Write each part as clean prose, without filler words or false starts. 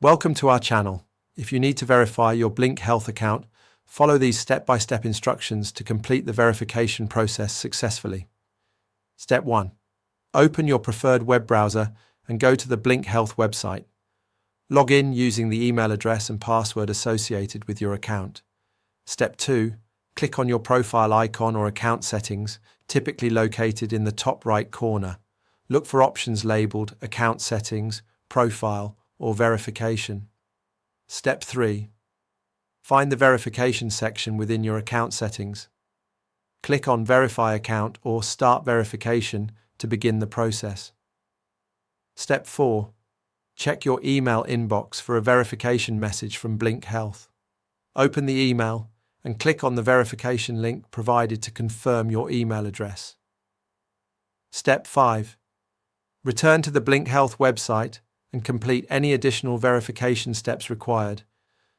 Welcome to our channel. If you need to verify your Blink Health account, follow these step-by-step instructions to complete the verification process successfully. Step 1. Open your preferred web browser and go to the Blink Health website. Log in using the email address and password associated with your account. Step 2. Click on your profile icon or account settings, typically located in the top right corner. Look for options labeled Account Settings, Profile, or Verification. Step 3. Find the verification section within your account settings. Click on Verify Account or Start Verification to begin the process. Step 4. Check your email inbox for a verification message from Blink Health. Open the email and click on the verification link provided to confirm your email address. Step 5. Return to the Blink Health website and complete any additional verification steps required,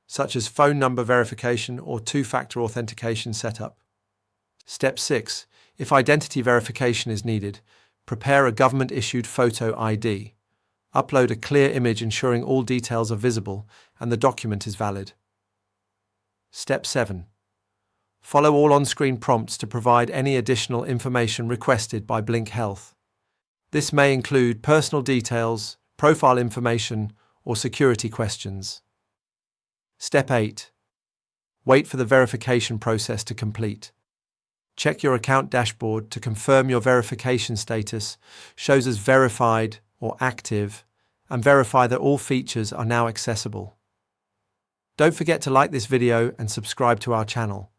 such as phone number verification or two-factor authentication setup. Step 6. If identity verification is needed, prepare a government-issued photo ID. Upload a clear image ensuring all details are visible and the document is valid. Step 7. Follow all on-screen prompts to provide any additional information requested by Blink Health. This may include personal details, profile information, or security questions. Step 8. Wait for the verification process to complete. Check your account dashboard to confirm your verification status shows as verified or active, and verify that all features are now accessible. Don't forget to like this video and subscribe to our channel.